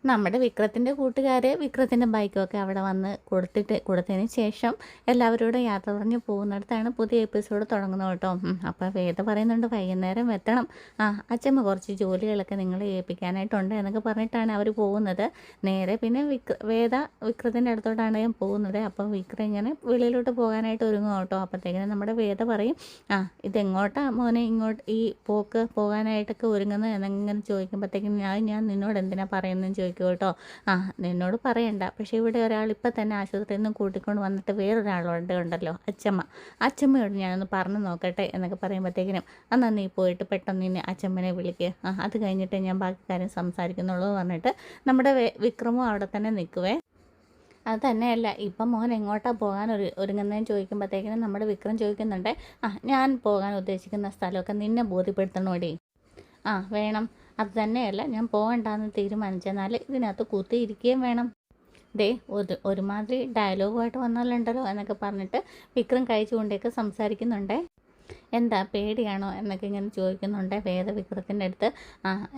നമ്മുടെ വിക്രത്തിൻ്റെ കൂട്ടുകാർ വിക്രത്തിൻ്റെ ബൈക്കൊക്കെ അവിടെ വന്ന് കൊടുത്തതിന് ശേഷം എല്ലാവരോടും യാത്ര പറഞ്ഞ് പോകുന്നിടത്താണ് പുതിയ എപ്പിസോഡ് തുടങ്ങുന്നത് കേട്ടോ. അപ്പോൾ വേദ പറയുന്നുണ്ട് വൈകുന്നേരം എത്തണം, അച്ഛമ്മ കുറച്ച് ജോലികളൊക്കെ നിങ്ങളെ ഏൽപ്പിക്കാനായിട്ടുണ്ട് എന്നൊക്കെ പറഞ്ഞിട്ടാണ് അവർ പോകുന്നത്. നേരെ പിന്നെ വിക്രത്തിൻ്റെ അടുത്തോട്ടാണ് ഞാൻ പോകുന്നത്. അപ്പോൾ വിക്രം ഇങ്ങനെ വെളിയിലോട്ട് പോകാനായിട്ട് ഒരുങ്ങും കേട്ടോ. അപ്പോഴത്തേക്കിനും നമ്മുടെ വേദ പറയും, ഇതെങ്ങോട്ടാ മോനെ ഇങ്ങോട്ട് ഈ പോകാനായിട്ടൊക്കെ ഒരുങ്ങുന്നത് എന്നെങ്ങനെ ചോദിക്കുമ്പോഴത്തേക്കും ഞാൻ നിന്നോട് എന്തിനാ പറയുന്നതെന്ന് ചോദിക്കും കേട്ടോ. നിന്നോട് പറയണ്ട, പക്ഷേ ഇവിടെ ഒരാൾ ഇപ്പം തന്നെ ആശുപത്രിയിൽ നിന്ന് കൂട്ടിക്കൊണ്ട് വന്നിട്ട് വേറൊരാളോട് ഉണ്ടല്ലോ അച്ഛമ്മയോട് ഞാനൊന്ന് പറഞ്ഞു നോക്കട്ടെ എന്നൊക്കെ പറയുമ്പോഴത്തേക്കിനും എന്നാൽ നീ പോയിട്ട് പെട്ടെന്ന് നിന്നെ അച്ഛമ്മനെ വിളിക്കുക, അത് കഴിഞ്ഞിട്ട് ഞാൻ ബാക്കി കാര്യം സംസാരിക്കുന്നുള്ളൂ പറഞ്ഞിട്ട് നമ്മുടെ വിക്രമും അവിടെ തന്നെ നിൽക്കുവേ. അത് തന്നെയല്ല ഇപ്പം മോൻ എങ്ങോട്ടാണ് പോകാൻ ഒരുങ്ങുന്നതെന്ന് ചോദിക്കുമ്പോഴത്തേക്കിനും നമ്മുടെ വിക്രം ചോദിക്കുന്നുണ്ട്, ഞാൻ പോകാൻ ഉദ്ദേശിക്കുന്ന സ്ഥലമൊക്കെ നിന്നെ ബോധ്യപ്പെടുത്തണോടി. വേണം, അത് തന്നെയല്ല ഞാൻ പോകണ്ടെന്ന് തീരുമാനിച്ചെന്നാൽ ഇതിനകത്ത് കുത്തിയിരിക്കുകയും വേണം. ദേ ഒരുമാതിരി ഡയലോഗുമായിട്ട് വന്നാലുണ്ടല്ലോ എന്നൊക്കെ പറഞ്ഞിട്ട് വിക്രം കൈ ചൂണ്ടയൊക്കെ സംസാരിക്കുന്നുണ്ട്. എന്താ പേടിയാണോ എന്നൊക്കെ ഇങ്ങനെ ചോദിക്കുന്നുണ്ട് വിക്രത്തിൻ്റെ അടുത്ത്.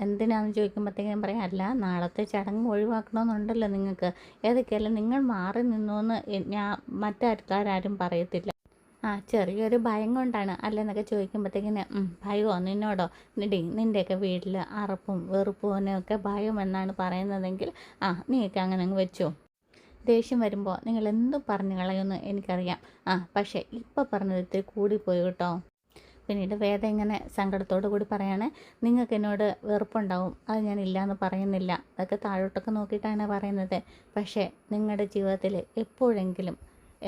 എന്തിനാണെന്ന് ചോദിക്കുമ്പോഴത്തേക്കും പറയാം, അല്ല നാളത്തെ ചടങ്ങ് ഒഴിവാക്കണമെന്നുണ്ടല്ലോ നിങ്ങൾക്ക്, ഏതൊക്കെയല്ല നിങ്ങൾ മാറി നിന്നോന്ന് ഞാൻ മറ്റാൾക്കാരും പറയത്തില്ല. ചെറിയൊരു ഭയം കൊണ്ടാണ് അല്ലെന്നൊക്കെ ചോദിക്കുമ്പോഴത്തേക്കിന് ഭയമോ നിന്നോടോ നിൻ്റെയൊക്കെ വീട്ടിൽ അറപ്പും വെറുപ്പും ഭയം എന്നാണ് പറയുന്നതെങ്കിൽ നീയൊക്കെ അങ്ങനെ അങ്ങ് വെച്ചോ. ദേഷ്യം വരുമ്പോൾ നിങ്ങൾ എന്തും പറഞ്ഞു കളയുമെന്ന് എനിക്കറിയാം, പക്ഷേ ഇപ്പോൾ പറഞ്ഞത് ഇത്തിരി കൂടിപ്പോയി കേട്ടോ. പിന്നീട് വേദ ഇങ്ങനെ സങ്കടത്തോടു കൂടി പറയാണ്, നിങ്ങൾക്ക് എന്നോട് വെറുപ്പുണ്ടാവും, അത് ഞാൻ ഇല്ലയെന്ന് പറയുന്നില്ല, അതൊക്കെ താഴോട്ടൊക്കെ നോക്കിയിട്ടാണ് പറയുന്നത്. പക്ഷേ നിങ്ങളുടെ ജീവിതത്തിൽ എപ്പോഴെങ്കിലും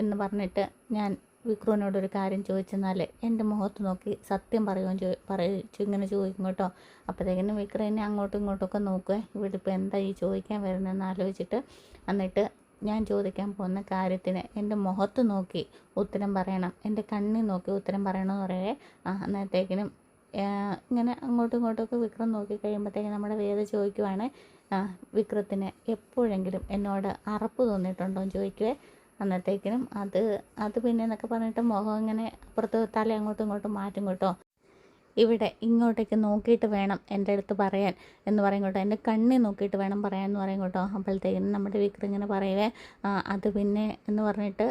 എന്ന് പറഞ്ഞിട്ട് ഞാൻ വിക്രുവിനോടൊരു കാര്യം ചോദിച്ചെന്നാൽ എൻ്റെ മുഖത്ത് നോക്കി സത്യം പറയിച്ചു ഇങ്ങനെ ചോദിക്കും കേട്ടോ. അപ്പോഴത്തേക്കിനും വിക്രം എന്നെ അങ്ങോട്ടും ഇങ്ങോട്ടുമൊക്കെ നോക്കുക, ഇവിടെ ഇപ്പോൾ എന്താ ഈ ചോദിക്കാൻ വരുന്നതെന്ന് ആലോചിച്ചിട്ട് എന്നിട്ട് ഞാൻ ചോദിക്കാൻ പോകുന്ന കാര്യത്തിന് എൻ്റെ മുഖത്ത് നോക്കി ഉത്തരം പറയണം, എൻ്റെ കണ്ണിൽ നോക്കി ഉത്തരം പറയണമെന്ന് പറയേ. അന്നേരത്തേക്കിനും ഇങ്ങനെ അങ്ങോട്ടും ഇങ്ങോട്ടുമൊക്കെ വിക്രം നോക്കി കഴിയുമ്പോഴത്തേക്കും നമ്മുടെ വേദ ചോദിക്കുവാണ്, വിക്രത്തിന് എപ്പോഴെങ്കിലും എന്നോട് അറപ്പ് തോന്നിയിട്ടുണ്ടോ എന്ന് ചോദിക്കുവേ. അന്നത്തേക്കിനും അത് പിന്നെ എന്നൊക്കെ പറഞ്ഞിട്ട് മുഖം ഇങ്ങനെ അപ്പുറത്ത് തല അങ്ങോട്ടും ഇങ്ങോട്ടും മാറ്റും കേട്ടോ. ഇവിടെ ഇങ്ങോട്ടേക്ക് നോക്കിയിട്ട് വേണം എൻ്റെ അടുത്ത് പറയാൻ എന്ന് പറയും കേട്ടോ, എൻ്റെ കണ്ണിൽ നോക്കിയിട്ട് വേണം പറയാമെന്ന് പറയും കേട്ടോ. അപ്പോഴത്തേക്കിനും നമ്മുടെ വിക്രം ഇങ്ങനെ പറയുവേ, അത് പിന്നെ എന്ന് പറഞ്ഞിട്ട്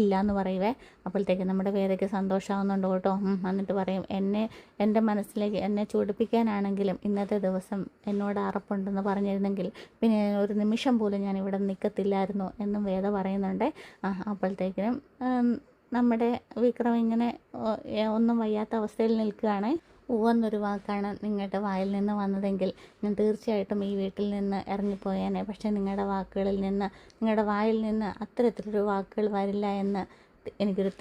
ഇല്ല എന്ന് പറയുവേ. അപ്പോഴത്തേക്കും നമ്മുടെ വേദയ്ക്ക് സന്തോഷമാവുന്നുണ്ട് കേട്ടോ. എന്നിട്ട് പറയും, എൻ്റെ മനസ്സിലേക്ക് എന്നെ ചൂടിപ്പിക്കാനാണെങ്കിലും ഇന്നത്തെ ദിവസം എന്നോട് അറപ്പുണ്ടെന്ന് പറഞ്ഞിരുന്നെങ്കിൽ പിന്നെ ഒരു നിമിഷം പോലും ഞാൻ ഇവിടെ നിൽക്കത്തില്ലായിരുന്നു എന്നും വേദ പറയുന്നുണ്ട്. അപ്പോഴത്തേക്കിനും നമ്മുടെ വിക്രം ഇങ്ങനെ ഒന്നും വയ്യാത്ത അവസ്ഥയിൽ നിൽക്കുകയാണ്. എന്നൊരു വാക്കാണ് നിങ്ങളുടെ വായിൽ നിന്ന് വന്നതെങ്കിൽ ഞാൻ തീർച്ചയായിട്ടും ഈ വീട്ടിൽ നിന്ന് ഇറങ്ങിപ്പോയേനെ. പക്ഷേ നിങ്ങളുടെ വായിൽ നിന്ന് അത്തരത്തിലൊരു വാക്കുകൾ വരില്ല എന്ന് എനിക്കൊരു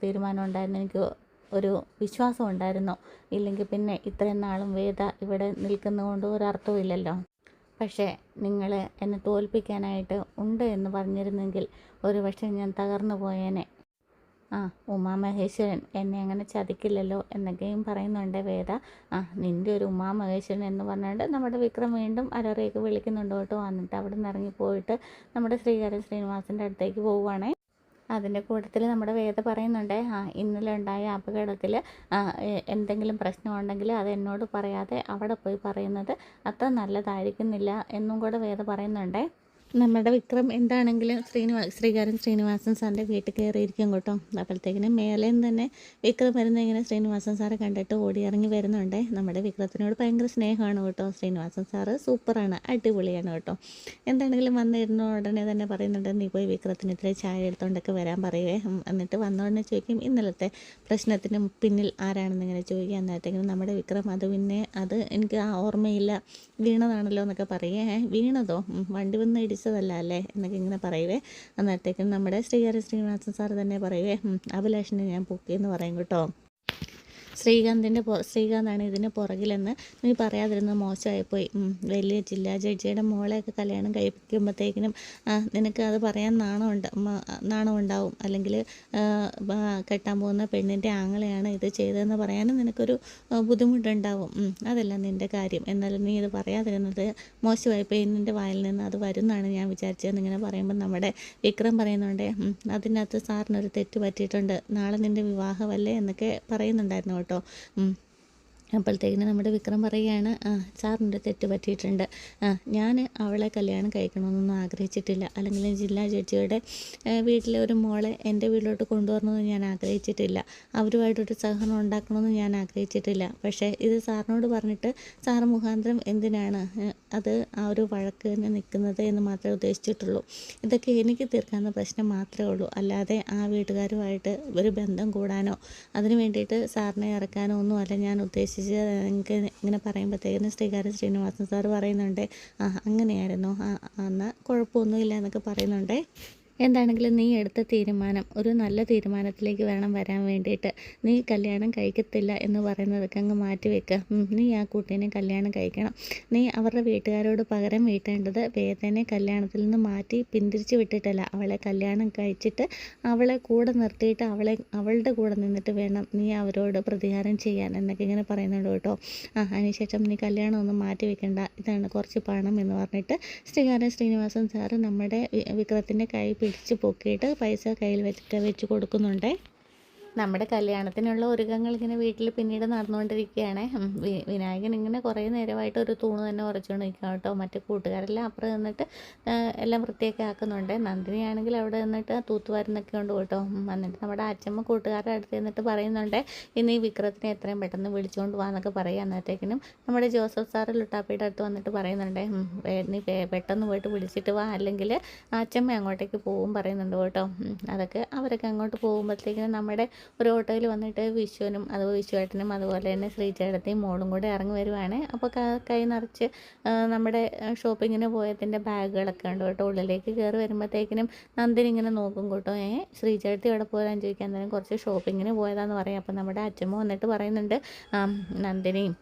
തീരുമാനം ഉണ്ടായിരുന്നു, എനിക്ക് ഒരു വിശ്വാസം ഉണ്ടായിരുന്നു. ഇല്ലെങ്കിൽ പിന്നെ ഇത്രയും നാളും വേദ ഇവിടെ നിൽക്കുന്നതുകൊണ്ട് ഒരർത്ഥവും ഇല്ലല്ലോ. പക്ഷേ നിങ്ങൾ എന്നെ തോൽപ്പിക്കാനായിട്ട് ഉണ്ട് എന്ന് പറഞ്ഞിരുന്നെങ്കിൽ ഒരുപക്ഷെ ഞാൻ തകർന്നു പോയേനെ. ഉമാമഹേശ്വരൻ എന്നെ അങ്ങനെ ചതിക്കില്ലല്ലോ എന്നൊക്കെയും പറയുന്നുണ്ട് വേദ. നിൻ്റെ ഒരു ഉമാമഹേശ്വരൻ എന്ന് പറഞ്ഞുകൊണ്ട് നമ്മുടെ വിക്രം വീണ്ടും അലറിയൊക്കെ വിളിക്കുന്നുണ്ട് കേട്ടോ. എന്നിട്ട് അവിടെ നിന്ന് ഇറങ്ങിപ്പോയിട്ട് നമ്മുടെ ശ്രീനിവാസൻ്റെ അടുത്തേക്ക് പോവുകയാണേ. അതിൻ്റെ കൂട്ടത്തിൽ നമ്മുടെ വേദ പറയുന്നുണ്ട്, ഇന്നലെ ഉണ്ടായ അപകടത്തിൽ എന്തെങ്കിലും പ്രശ്നമുണ്ടെങ്കിൽ അത് എന്നോട് പറയാതെ അവിടെ പോയി പറയുന്നത് അത്ര നല്ലതായിരിക്കുന്നില്ല എന്നും കൂടെ വേദ പറയുന്നുണ്ട്. നമ്മുടെ വിക്രം എന്താണെങ്കിലും ശ്രീനിവാസൻ സാറിൻ്റെ വീട്ടിൽ കയറിയിരിക്കും കേട്ടോ. അപ്പോഴത്തേക്കിനും മേലേന്ന് തന്നെ വിക്രം വരുന്ന ഇങ്ങനെ ശ്രീനിവാസൻ സാറ് കണ്ടിട്ട് ഓടിയിറങ്ങി വരുന്നുണ്ട്. നമ്മുടെ വിക്രത്തിനോട് ഭയങ്കര സ്നേഹമാണ് കേട്ടോ. ശ്രീനിവാസൻ സാറ് സൂപ്പറാണ്, അടിപൊളിയാണ് കേട്ടോ. എന്താണെങ്കിലും വന്നിരുന്ന ഉടനെ തന്നെ പറയുന്നുണ്ട്, നീ പോയി വിക്രത്തിന് ഇത്ര ചായ എടുത്തുകൊണ്ടൊക്കെ വരാൻ പറയുവേ. എന്നിട്ട് വന്ന ഉടനെ ചോദിക്കും, ഇന്നലത്തെ പ്രശ്നത്തിന് പിന്നിൽ ആരാണെന്ന് ഇങ്ങനെ ചോദിക്കുക. അന്നേരത്തേക്കിനും നമ്മുടെ വിക്രം അത് എനിക്ക് ഓർമ്മയില്ല, വീണതാണല്ലോ എന്നൊക്കെ പറയേ. വീണതോ? വണ്ടി വന്ന് ഇടിച്ചതല്ല അല്ലേ എന്നൊക്കെ ഇങ്ങനെ പറയുവേ. അന്നേരത്തേക്കും നമ്മുടെ ശ്രീനിവാസൻ സാറ് തന്നെ പറയുവേ, അഭിലാഷിനെ ഞാൻ പൊക്കിയെന്ന് പറയും കേട്ടോ. ശ്രീകാന്താണ് ഇതിന് പുറകിലെന്ന് നീ പറയാതിരുന്നത് മോശമായിപ്പോയി. വലിയ ജില്ലാ ജഡ്ജിയുടെ മോളെയൊക്കെ കല്യാണം കഴിപ്പിക്കുമ്പോഴത്തേക്കിനും നിനക്ക് അത് പറയാൻ നാണമുണ്ടാവും, അല്ലെങ്കിൽ കെട്ടാൻ പോകുന്ന പെണ്ണിൻ്റെ ആങ്ങളെയാണ് ഇത് ചെയ്തതെന്ന് പറയാനും നിനക്കൊരു ബുദ്ധിമുട്ടുണ്ടാവും. അതല്ല നിൻ്റെ കാര്യം, എന്നാലും നീ ഇത് പറയാതിരുന്നത് മോശമായിപ്പോയി, നിൻ്റെ വായിൽ നിന്ന് അത് വരുന്നതാണ് ഞാൻ വിചാരിച്ചതെന്ന് ഇങ്ങനെ പറയുമ്പോൾ നമ്മുടെ വിക്രം പറയുന്നുണ്ട്, അതിനകത്ത് സാറിനൊരു തെറ്റ് പറ്റിയിട്ടുണ്ട്, നാളെ നിൻ്റെ വിവാഹമല്ലേ എന്നൊക്കെ പറയുന്നുണ്ടായിരുന്നു കേട്ടോ. അപ്പോഴത്തേക്കിന് നമ്മുടെ വിക്രം പറയുകയാണ്, സാറിൻ്റെ തെറ്റ് പറ്റിയിട്ടുണ്ട്. ഞാൻ അവളെ കല്യാണം കഴിക്കണമെന്നൊന്നും ആഗ്രഹിച്ചിട്ടില്ല, അല്ലെങ്കിൽ ജില്ലാ ജഡ്ജിയുടെ വീട്ടിലെ ഒരു മോളെ എൻ്റെ വീട്ടിലോട്ട് കൊണ്ടുവരണമെന്ന് ഞാൻ ആഗ്രഹിച്ചിട്ടില്ല, അവരുമായിട്ടൊരു സഹകരണം ഉണ്ടാക്കണമെന്ന് ഞാൻ ആഗ്രഹിച്ചിട്ടില്ല. പക്ഷേ ഇത് സാറിനോട് പറഞ്ഞിട്ട് സാറ് മുഖാന്തരം എന്തിനാണ് അത് ആ ഒരു വഴക്ക് തന്നെ നിൽക്കുന്നത് എന്ന് മാത്രമേ ഉദ്ദേശിച്ചിട്ടുള്ളൂ. ഇതൊക്കെ എനിക്ക് തീർക്കാവുന്ന പ്രശ്നം മാത്രമേ ഉള്ളൂ, അല്ലാതെ ആ വീട്ടുകാരുമായിട്ട് ഒരു ബന്ധം കൂടാനോ അതിന് വേണ്ടിയിട്ട് സാറിനെ ഇറക്കാനോ ഒന്നുമല്ല ഞാൻ ഉദ്ദേശിച്ചത്. എനിക്ക് ഇങ്ങനെ പറയുമ്പോഴത്തേക്കിനും ശ്രീനിവാസൻ സാറ് പറയുന്നുണ്ട്, അങ്ങനെയായിരുന്നോ, എന്നാൽ കുഴപ്പമൊന്നുമില്ല എന്നൊക്കെ പറയുന്നുണ്ട്. എന്താണെങ്കിലും നീ എടുത്ത തീരുമാനം ഒരു നല്ല തീരുമാനത്തിലേക്ക് വേണം വരാൻ വേണ്ടിയിട്ട്. നീ കല്യാണം കഴിക്കത്തില്ല എന്ന് പറയുന്നതൊക്കെ അങ്ങ് മാറ്റി വെക്കുക. നീ ആ കുട്ടീനെ കല്യാണം കഴിക്കണം. നീ അവരുടെ വീട്ടുകാരോട് പകരം വീട്ടേണ്ടത് വേദനെ കല്യാണത്തിൽ നിന്ന് മാറ്റി പിന്തിരിച്ച് വിട്ടിട്ടല്ല, അവളെ കല്യാണം കഴിച്ചിട്ട് അവളെ കൂടെ നിർത്തിയിട്ട് അവളുടെ കൂടെ നിന്നിട്ട് വേണം നീ അവരോട് പ്രതികാരം ചെയ്യാൻ എന്നൊക്കെ ഇങ്ങനെ പറയുന്നുണ്ട് കേട്ടോ. അതിനുശേഷം നീ കല്യാണം ഒന്നും മാറ്റി വെക്കണ്ട, ഇതാണ് കുറച്ച് പണം എന്ന് പറഞ്ഞിട്ട് ശ്രീനിവാസൻ സാറ് നമ്മുടെ വിക്രത്തിൻ്റെ കൈ പിടിച്ച് പൊക്കിയിട്ട് പൈസ കയ്യിൽ വെച്ച് കൊടുക്കുന്നുണ്ട്. നമ്മുടെ കല്യാണത്തിനുള്ള ഒരുക്കങ്ങൾ ഇങ്ങനെ വീട്ടിൽ പിന്നീട് നടന്നുകൊണ്ടിരിക്കുകയാണ്. വിനായകൻ ഇങ്ങനെ കുറേ നേരമായിട്ട് ഒരു തൂണ് തന്നെ ഉറച്ചുകൊണ്ട് നിൽക്കുക കേട്ടോ. മറ്റു കൂട്ടുകാരെല്ലാം അപ്പുറം നിന്നിട്ട് എല്ലാം വൃത്തിയൊക്കെ ആക്കുന്നുണ്ട്. നന്ദിനിയാണെങ്കിൽ അവിടെ നിന്നിട്ട് തൂത്തുവാരുന്നൊക്കെ ഉണ്ട് കേട്ടോ. എന്നിട്ട് നമ്മുടെ അച്ഛമ്മ കൂട്ടുകാരുടെ അടുത്ത് നിന്നിട്ട് പറയുന്നുണ്ട്, ഇന്ന് ഈ വിക്രത്തിനെ എത്രയും പെട്ടെന്ന് വിളിച്ചുകൊണ്ട് പോകാമെന്നൊക്കെ പറയുക. അന്നത്തേക്കിനും നമ്മുടെ ജോസഫ് സാറ് ലുട്ടാപ്പിയുടെ അടുത്ത് വന്നിട്ട് പറയുന്നുണ്ട്, നീ പെട്ടെന്ന് പോയിട്ട് വിളിച്ചിട്ട് വാ, അല്ലെങ്കിൽ അച്ഛമ്മ അങ്ങോട്ടേക്ക് പോകും പറയുന്നുണ്ട് കേട്ടോ. അതൊക്കെ അവരൊക്കെ അങ്ങോട്ട് പോകുമ്പോഴത്തേക്കിനും നമ്മുടെ ഒരു ഓട്ടോയിൽ വന്നിട്ട് വിശ്വേട്ടനും അതുപോലെ തന്നെ ശ്രീചേട്ടത്തെയും മോളും കൂടെ ഇറങ്ങി വരുവാണ്. അപ്പോൾ കൈ നിറച്ച് നമ്മുടെ ഷോപ്പിങ്ങിന് പോയതിൻ്റെ ബാഗുകളൊക്കെ ഉണ്ട് കേട്ടോ. ഉള്ളിലേക്ക് കയറി വരുമ്പോഴത്തേക്കിനും നന്ദിനി ഇങ്ങനെ നോക്കും കേട്ടോ. ശ്രീചേട്ടത്തി ഇവിടെ പോരാൻ ചോദിക്കാൻ തന്നെ കുറച്ച് ഷോപ്പിങ്ങിന് പോയതാന്ന് പറയും. അപ്പോൾ നമ്മുടെ അച്ഛമ്മ വന്നിട്ട് പറയുന്നുണ്ട്, നന്ദിനിയും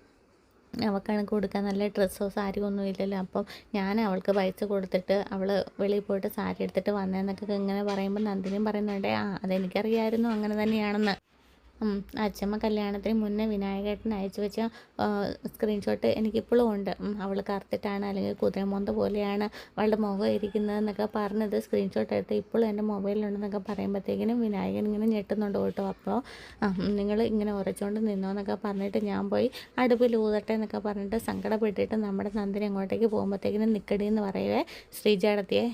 അവൾക്കാണ് കൊടുക്കാൻ നല്ല ഡ്രസ്സോ സാരിയോ ഒന്നും ഇല്ലല്ലോ, അപ്പം ഞാൻ അവൾക്ക് പൈസ കൊടുത്തിട്ട് അവൾ വെളിയിൽ പോയിട്ട് സാരി എടുത്തിട്ട് വന്നതെന്നൊക്കെ ഇങ്ങനെ പറയുമ്പോൾ നന്ദിനിയും പറയുന്നുണ്ട്, അതെനിക്കറിയായിരുന്നു അങ്ങനെ തന്നെയാണെന്ന്. അച്ഛമ്മ കല്യാണത്തിന് മുന്നേ വിനായകേട്ടൻ അയച്ചു വെച്ച സ്ക്രീൻഷോട്ട് എനിക്കിപ്പോഴും ഉണ്ട്. അവൾ കറുത്തിട്ടാണ് അല്ലെങ്കിൽ കുതിരമൊന്ത പോലെയാണ് അവളുടെ മുഖം ഇരിക്കുന്നതെന്നൊക്കെ പറഞ്ഞത് സ്ക്രീൻഷോട്ട് എടുത്ത് ഇപ്പോഴും എൻ്റെ മൊബൈലിലുണ്ടെന്നൊക്കെ പറയുമ്പോഴത്തേക്കിനും വിനായകൻ ഇങ്ങനെ ഞെട്ടുന്നുണ്ട് കേട്ടോ. അപ്പോൾ നിങ്ങൾ ഇങ്ങനെ ഉറച്ചുകൊണ്ട് നിന്നോ എന്നൊക്കെ പറഞ്ഞിട്ട് ഞാൻ പോയി അടുപ്പിൽ ഊതട്ടെ എന്നൊക്കെ പറഞ്ഞിട്ട് സങ്കടപ്പെട്ടിട്ട് നമ്മുടെ നന്ദിനി അങ്ങോട്ടേക്ക് പോകുമ്പോഴത്തേക്കിനും നിക്കടി എന്ന് പറയുവേ ശ്രീജേടത്തിയെ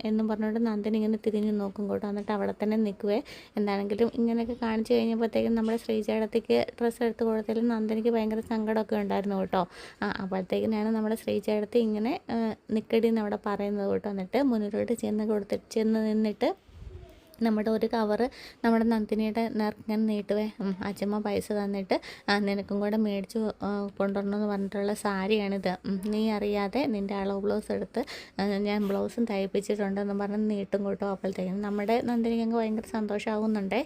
എന്നും പറഞ്ഞുകൊണ്ട് നന്ദിനി ഇങ്ങനെ തിരിഞ്ഞ് നോക്കും കേട്ടോ. എന്നിട്ട് അവിടെ തന്നെ നിൽക്കുവേ. എന്താണെങ്കിലും ഇങ്ങനെയൊക്കെ കാണിച്ചു കഴിഞ്ഞപ്പോഴത്തേക്കും നമ്മുടെ ശ്രീചേടത്തിക്ക് ഡ്രസ്സ് എടുത്ത് കൊടുത്തതിൽ നന്ദിനിക്ക് ഭയങ്കര സങ്കടമൊക്കെ ഉണ്ടായിരുന്നു കേട്ടോ. അപ്പോഴത്തേക്കിനാണ് നമ്മുടെ ശ്രീചേടത്തി ഇങ്ങനെ നിക്കടി എന്ന് അവിടെ പറയുന്നത് കേട്ടോ. എന്നിട്ട് മുന്നിലോട്ട് ചെന്ന് നിന്നിട്ട് നമ്മുടെ ഒരു കവറ് നമ്മുടെ നന്ദിനിയുടെ നേർക്കാൻ നീട്ടുവേ. അച്ഛമ്മ പൈസ തന്നിട്ട് നിനക്കും കൂടെ മേടിച്ച് കൊണ്ടുവരണമെന്ന് പറഞ്ഞിട്ടുള്ള സാരിയാണിത്. നീ അറിയാതെ നിൻ്റെ അളവ് ബ്ലൗസ് എടുത്ത് ഞാൻ ബ്ലൗസും തയ്പ്പിച്ചിട്ടുണ്ടെന്ന് പറഞ്ഞ് നീട്ടും കേട്ടോ. അപ്പോഴത്തേക്കും നമ്മുടെ നന്ദിനിക്ക് ഭയങ്കര സന്തോഷമാകുന്നുണ്ടേ.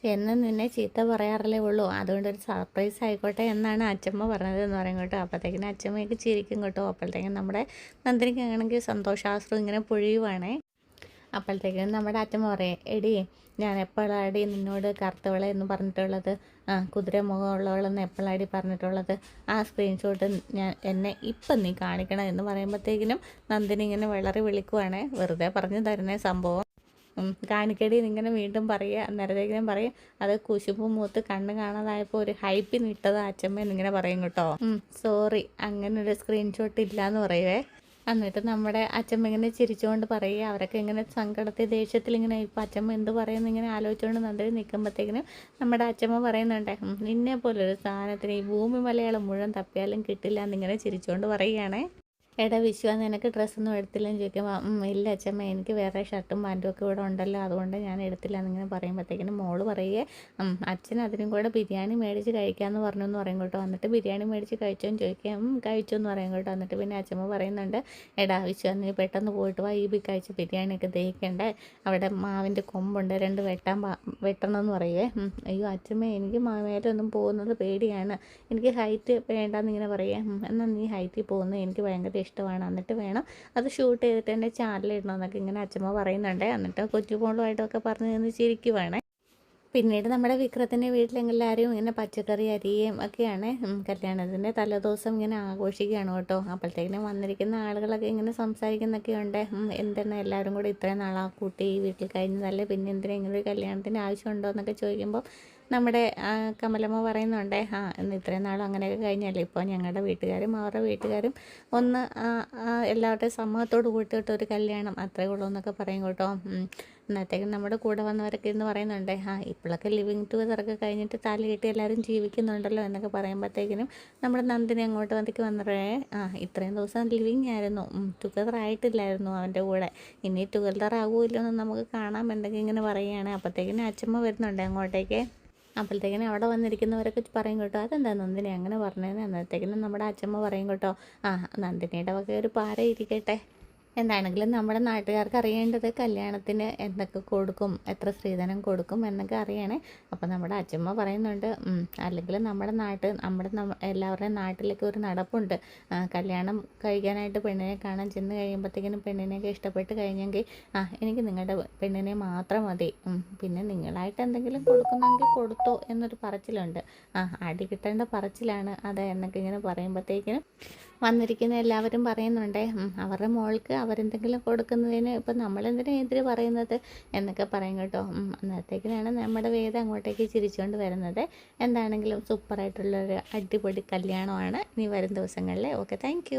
എന്നും നിന്നെ ചീത്ത പറയാറല്ലേ ഉള്ളൂ, അതുകൊണ്ട് ഒരു സർപ്രൈസ് ആയിക്കോട്ടെ എന്നാണ് അച്ഛമ്മ പറഞ്ഞത് എന്ന് പറയും കേട്ടോ. അപ്പോഴത്തേക്കിനും അച്ഛമ്മയൊക്കെ ചിരിക്കും കേട്ടോ. അപ്പോഴത്തേക്കും നമ്മുടെ നന്ദിനിക്ക് ആണെങ്കിൽ സന്തോഷാശ്രു ഇങ്ങനെ പൊഴിയുവാണേ. അപ്പോഴത്തേക്കും നമ്മുടെ അച്ഛമ്മ പറയും, എടി ഞാൻ എപ്പോഴാടി നിന്നോട് കറുത്തവളെ എന്ന് പറഞ്ഞിട്ടുള്ളത്, കുതിര മുഖമുള്ളവളെന്ന് എപ്പോഴാടി പറഞ്ഞിട്ടുള്ളത്, ആ സ്ക്രീൻഷോട്ട് എന്നെ ഇപ്പം നീ കാണിക്കണം എന്ന് പറയുമ്പോഴത്തേക്കിനും നന്ദിനി ഇങ്ങനെ വിളറി വിളിക്കുവാണേ. വെറുതെ പറഞ്ഞു തരുന്നേ സംഭവം, കാണിക്കടി എന്നിങ്ങനെ വീണ്ടും പറയുക. അന്നേരത്തേക്കിനും പറയും, അത് കുശുമ്പും മൂത്ത് കണ്ണ് കാണാതായപ്പോൾ ഒരു ഹൈപ്പിന് ഇട്ടത് അച്ഛമ്മ എന്നിങ്ങനെ പറയും കേട്ടോ. സോറി, അങ്ങനെ ഒരു സ്ക്രീൻഷോട്ട് ഇല്ലയെന്ന് പറയുവേ. എന്നിട്ട് നമ്മുടെ അച്ഛമ്മ ഇങ്ങനെ ചിരിച്ചുകൊണ്ട് പറയുക. അവരൊക്കെ ഇങ്ങനെ സങ്കടത്തിൽ ദേഷ്യത്തിൽ ഇങ്ങനെ ഇപ്പം അച്ഛമ്മ എന്ത് പറയുന്നു ഇങ്ങനെ ആലോചിച്ചുകൊണ്ട് നന്ദി നിൽക്കുമ്പോഴത്തേക്കിനും നമ്മുടെ അച്ഛമ്മ പറയുന്നുണ്ട്, നിന്നെ പോലൊരു സാധനത്തിന് ഈ ഭൂമി മലയാളം മുഴുവൻ തപ്പിയാലും കിട്ടില്ല എന്നിങ്ങനെ ചിരിച്ചുകൊണ്ട് പറയുകയാണേ. എടാ വിശ്വ, നിനക്ക് ഡ്രസ്സൊന്നും എടുത്തില്ലെന്ന് ചോദിക്കുമ്പോൾ ഇല്ല അച്ഛമ്മ, എനിക്ക് വേറെ ഷർട്ടും പാൻറ്റും ഒക്കെ ഇവിടെ ഉണ്ടല്ലോ, അതുകൊണ്ട് ഞാൻ എടുത്തില്ല എന്നിങ്ങനെ പറയുമ്പോഴത്തേക്കിനും മോള് പറയുകയെ, അച്ഛൻ അതിനും കൂടെ ബിരിയാണി മേടിച്ച് കഴിക്കാമെന്ന് പറഞ്ഞു എന്ന് പറയും കേട്ടോ. എന്നിട്ട് ബിരിയാണി മേടിച്ച് കഴിച്ചോന്ന് ചോദിക്കാം, കഴിച്ചു എന്ന് പറയും കേട്ടോ. എന്നിട്ട് പിന്നെ അച്ഛമ്മ പറയുന്നുണ്ട്, എടാ വിശ്വ, നീ പെട്ടെന്ന് പോയിട്ട് വാ, ഈ കഴിച്ച ബിരിയാണിയൊക്കെ ദഹിക്കണ്ടേ, അവിടെ മാവിൻ്റെ കൊമ്പുണ്ട്, 2 വെട്ടണമെന്ന് പറയുവേ. അയ്യോ അച്ഛമ്മ, എനിക്ക് മേലൊന്നും പോകുന്നത് പേടിയാണ്, എനിക്ക് ഹൈറ്റ് വേണ്ടാന്നിങ്ങനെ പറയുക. എന്നാൽ നീ ഹൈറ്റിൽ പോകുന്നത് എനിക്ക് ഭയങ്കര ഇഷ്ടമാണ്, എന്നിട്ട് വേണം അത് ഷൂട്ട് ചെയ്തിട്ട് എൻ്റെ ചാനലിടണമെന്നൊക്കെ ഇങ്ങനെ അച്ഛമ്മ പറയുന്നുണ്ട്. എന്നിട്ട് കൊച്ചുപോളുമായിട്ടൊക്കെ പറഞ്ഞ് നിന്ന് ചിരിക്കുവാണ്. പിന്നീട് നമ്മുടെ വിക്രത്തിൻ്റെ വീട്ടിലെല്ലാവരും ഇങ്ങനെ പച്ചക്കറി അരിയും ഒക്കെയാണ് കല്യാണത്തിൻ്റെ തലേദിവസം ഇങ്ങനെ ആഘോഷിക്കുകയാണ് കേട്ടോ. അപ്പോഴത്തേക്കിനും വന്നിരിക്കുന്ന ആളുകളൊക്കെ ഇങ്ങനെ സംസാരിക്കുന്നൊക്കെ ഉണ്ട്. എന്താണ് എല്ലാവരും കൂടി ഇത്രയും നാളാ കൂട്ടി ഈ വീട്ടിൽ കഴിഞ്ഞതല്ലേ, പിന്നെ എന്തിനാ ഇങ്ങനെ ഒരു കല്യാണത്തിന് ആവശ്യമുണ്ടോ എന്നൊക്കെ ചോദിക്കുമ്പോൾ നമ്മുടെ കമലമ്മ പറയുന്നുണ്ടേ, ഇന്ന് ഇത്രയും നാളും അങ്ങനെയൊക്കെ കഴിഞ്ഞല്ലേ, ഇപ്പോൾ ഞങ്ങളുടെ വീട്ടുകാരും അവരുടെ വീട്ടുകാരും ഒന്ന് എല്ലാവരുടെയും സമ്മതത്തോട് കൂട്ടിയിട്ട് ഒരു കല്യാണം അത്രേ ഉള്ളൂ എന്നൊക്കെ പറയും കേട്ടോ. അന്നത്തേക്കും നമ്മുടെ കൂടെ വന്നവരൊക്കെ ഇന്ന് പറയുന്നുണ്ട്, ഇപ്പോഴൊക്കെ ലിവിങ് ടുഗദറൊക്കെ കഴിഞ്ഞിട്ട് താലി കെട്ടി എല്ലാവരും ജീവിക്കുന്നുണ്ടല്ലോ എന്നൊക്കെ പറയുമ്പോഴത്തേക്കിനും നമ്മുടെ നന്ദിനി അങ്ങോട്ട് വന്നിക്ക് വന്നേ, ഇത്രയും ദിവസം ലിവിങ് ആയിരുന്നു, ടുഗദർ ആയിട്ടില്ലായിരുന്നു അവൻ്റെ കൂടെ, ഇനി ടുഗദർ ആകുമല്ലോ എന്ന് നമുക്ക് കാണാം എന്തൊക്കെ ഇങ്ങനെ പറയുകയാണ്. അപ്പോഴത്തേക്കിനും അച്ഛമ്മ വരുന്നുണ്ട് അങ്ങോട്ടേക്ക്. അപ്പോഴത്തേക്കിനും അവിടെ വന്നിരിക്കുന്നവരൊക്കെ പറയും കേട്ടോ, അതെന്താ നന്ദിനി അങ്ങനെ പറഞ്ഞതെന്ന്. അന്നത്തേക്കിനും നമ്മുടെ അച്ഛമ്മ പറയും കേട്ടോ, നന്ദിനിയുടെ വക ഒരു പാര ഇരിക്കട്ടെ, എന്താണെങ്കിലും നമ്മുടെ നാട്ടുകാർക്ക് അറിയേണ്ടത് കല്യാണത്തിന് എന്തൊക്കെ കൊടുക്കും, എത്ര സ്ത്രീധനം കൊടുക്കും എന്നൊക്കെ അറിയണേ. അപ്പോൾ നമ്മുടെ അച്ഛമ്മ പറയുന്നുണ്ട്, അല്ലെങ്കിൽ നമ്മുടെ എല്ലാവരുടെയും നാട്ടിലേക്ക് ഒരു നടപ്പുണ്ട്, കല്യാണം കഴിക്കാനായിട്ട് പെണ്ണിനെ കാണാൻ ചെന്ന് കഴിയുമ്പോഴത്തേക്കിനും പെണ്ണിനെയൊക്കെ ഇഷ്ടപ്പെട്ട് കഴിഞ്ഞെങ്കിൽ എനിക്ക് നിങ്ങളുടെ പെണ്ണിനെ മാത്രം മതി, പിന്നെ നിങ്ങളായിട്ട് എന്തെങ്കിലും കൊടുക്കുന്നെങ്കിൽ കൊടുത്തോ എന്നൊരു പറച്ചിലുണ്ട്. അടി കിട്ടേണ്ട പറച്ചിലാണ് അത് എന്നൊക്കെ ഇങ്ങനെ പറയുമ്പോഴത്തേക്കിനും വന്നിരിക്കുന്ന എല്ലാവരും പറയുന്നുണ്ട്, അവരുടെ മോൾക്ക് അവരെന്തെങ്കിലും കൊടുക്കുന്നതിന് ഇപ്പം നമ്മളെന്തിനാ എതിര് പറയുന്നത് എന്നൊക്കെ പറയും കേട്ടോ. അന്നത്തേക്കിനാണ് നമ്മുടെ വേദ അങ്ങോട്ടേക്ക് ചിരിച്ചുകൊണ്ട് വരുന്നത്. എന്താണെങ്കിലും സൂപ്പറായിട്ടുള്ളൊരു അടിപൊളി കല്യാണമാണ് ഇനി വരും ദിവസങ്ങളിൽ. Okay, thank